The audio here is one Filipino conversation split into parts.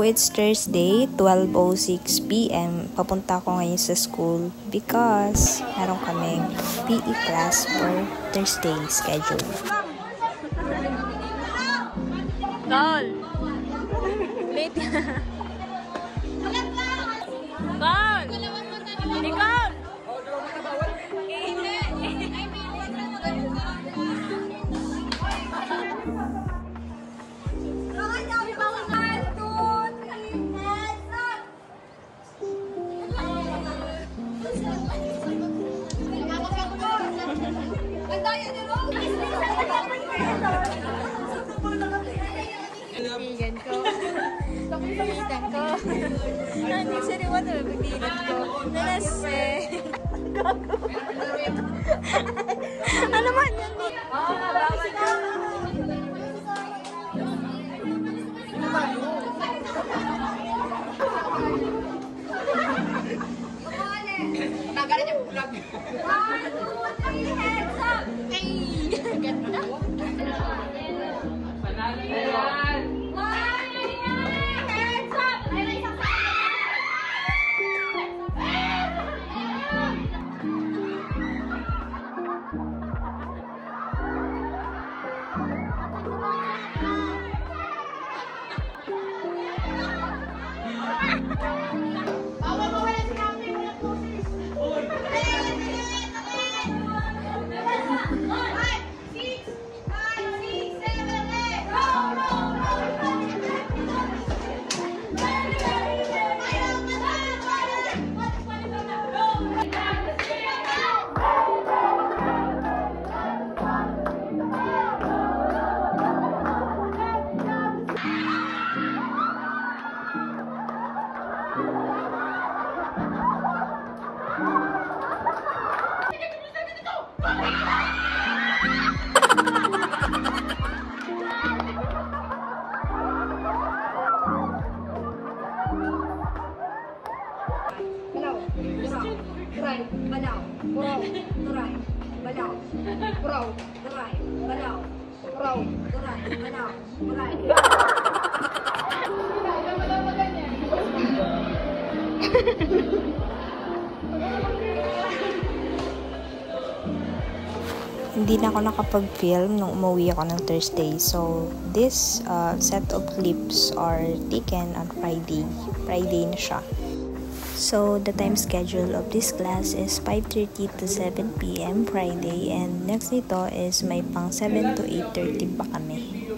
it's Thursday, 12:06 p.m. Papunta ako ngayon sa school because meron kaming PE class for Thursday schedule. Call! Late! Call! Nicole! Pilihan ko. Pilihan ko. Hindi siya rin wala pagdilat ko. Nalase. Ano man yan? Oo, nabawal ka. Nagalit yung vlog. 1, 2, 3, hands up! Ay! Ganda! Panalo yan! 1, 2, 3, hands up! Ay, isang pa! Balaw, bro, turay, balaw, bro, turay, balaw, bro, turay, balaw, turay. Hindi na ako nakapag-film nung umuwi ako ng Thursday. So, this set of clips are taken on Friday. Friday na siya. So, the time schedule of this class is 5:30 to 7 p.m. Friday, and next nito is may pang 7 to 8:30 pa kami.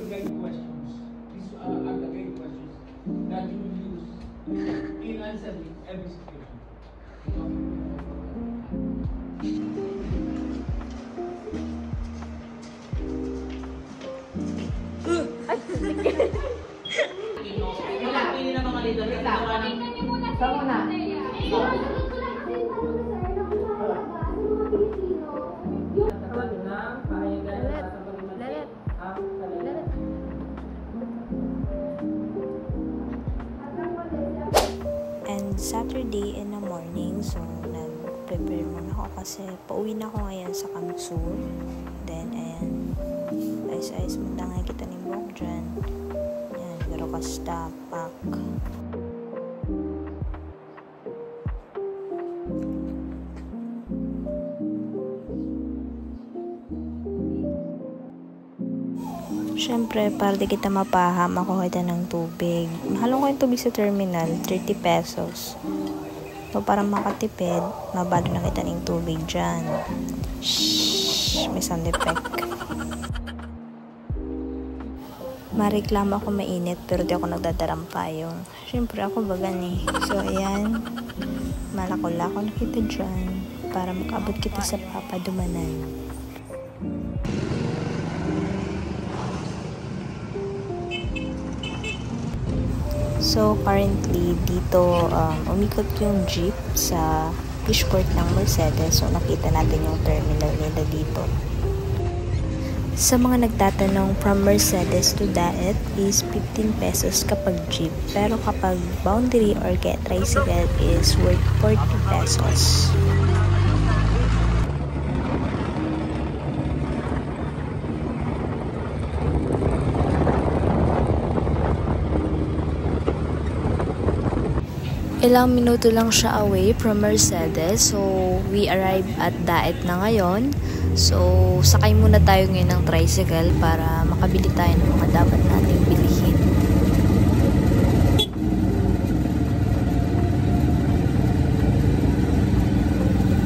And Saturday in the morning, so nag-prepare muna ako kasi pauwi na ako ngayon sa Kamsur. Then, ayan, ayos-ayos magdangay kita ni Bok dyan. Ayan, pero kasta, pack. Siyempre, para di kita mapaham, ako kita ng tubig. Mahalong ko yung tubig sa terminal, 30 pesos. So, para makatipid, mabado na kita ng tubig dyan. Shhh! May sound effect. Mareklamo ako mainit, pero di ako nagdadarampayong. Siyempre, ako bagan eh. So, ayan. Malako-lako na kita dyan para makabot kita sa papadumanan. So, currently, dito umikot yung jeep sa fishport ng Mercedes. So, nakita natin yung terminal nila dito. Sa mga nagtatanong, from Mercedes to Daet is 15 pesos kapag jeep. Pero kapag boundary or get tricycle is worth 40 pesos. Ilang minuto lang siya away from Mercedes. So, we arrive at Daet na ngayon. So, sakay muna tayo ngayon ng tricycle para makabili tayo ng mga dapat nating bilihin.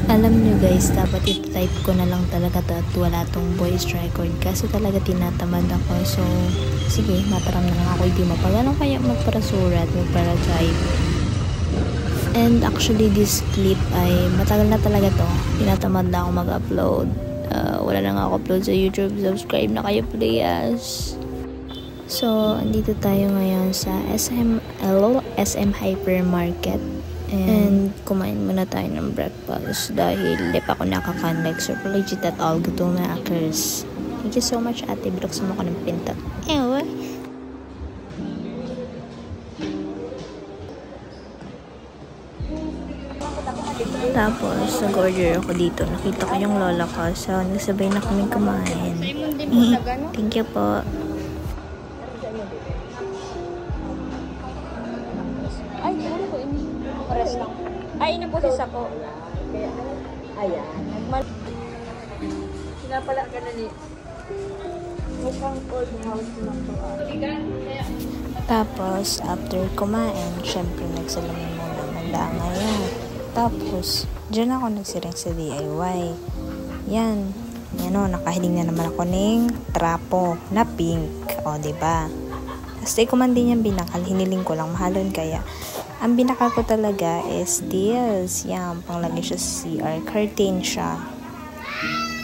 Alam nyo guys, dapat i-type ko na lang talaga to at wala tong voice record kasi talaga tinatamad ako. So, sige, mataram na lang ako hindi mapagano kaya magparasurat, magpara-type. And actually, this clip ay matagal na talaga to. Tinatamad na ako mag-upload. Wala na nga ako upload sa YouTube. Subscribe na kayo, please. So, andito tayo ngayon sa SM Hypermarket. And kumain muna tayo ng breakfast dahil di pa ako nakakanek. Super legit at all. Gutom na akers. Thank you so much, ate. Binuksan mo ko ng pinto. Ewa. Tapos, nag-order ako dito. Nakita ko yung lola ko. So, nagsabay na kaming kumain. Thank you po. Ay, ano po ini? Pares lang. Ay, ini po si Sako. Ayan. Sinapala ka na ni. Mukhang cold na house naman to. Tapos, after kumain, syempre nagsalamin muna mandanga yan. Tapos, dyan ako nagsiring sa DIY. Yan. Yan o, nakahiling na naman ako ng trapo na pink. O, diba? Tapos, di ko man din yung binakal. Hiniling ko lang. Mahalon kaya. Ang binakal ko talaga is this. Yan, panglagay siya sa CR. Curtain siya.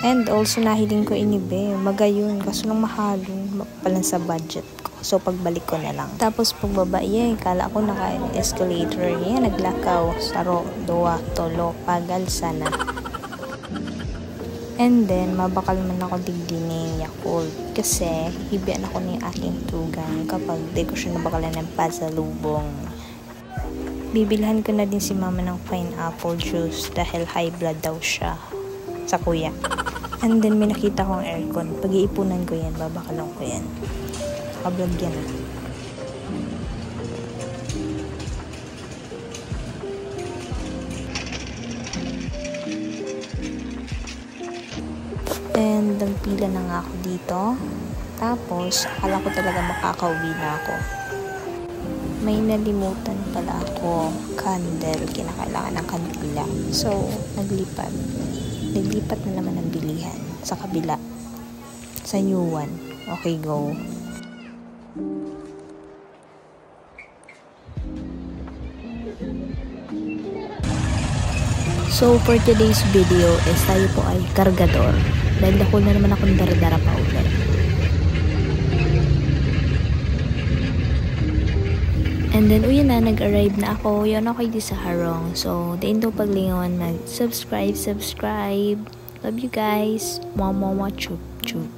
And also, nahiling ko inibe. Magayon. Kaso lang mahalon. Mapalan sa budget ko. So, pagbalik ko na lang. Tapos, pagbaba, kala ko naka-escalator. Naglakaw. Saro, doa, tolo, pagal, sana. And then, mabakal man ako digdi ni Yakult. Kasi, hibian ako ng aking tugang kapag di ko siya nabakalan ng pasalubong. Bibilhan ko na din si mama ng pineapple juice dahil high blood daw siya sa kuya. And then, may nakita kong aircon. Pag-iipunan ko yan, babakalan ko yan. Kablog yan. And pila na nga ako dito. Tapos, akala ko talaga makakauwi na ako. May nalimutan pala ako. Candle. Kinakailangan ng kandila. So, naglipat. Naglipat na naman ang bilihan. Sa kabila. Sa new one. Okay, go. So, for today's video is tayo po ay kargador. Dahil ako na naman akong daradara pa ulit. And then, uyan na, nag-arrive na ako. Yun ako di sa harong. So, the end of paglingon, mag-subscribe. Love you guys. Mwah, mwah, mwah, chup, chup.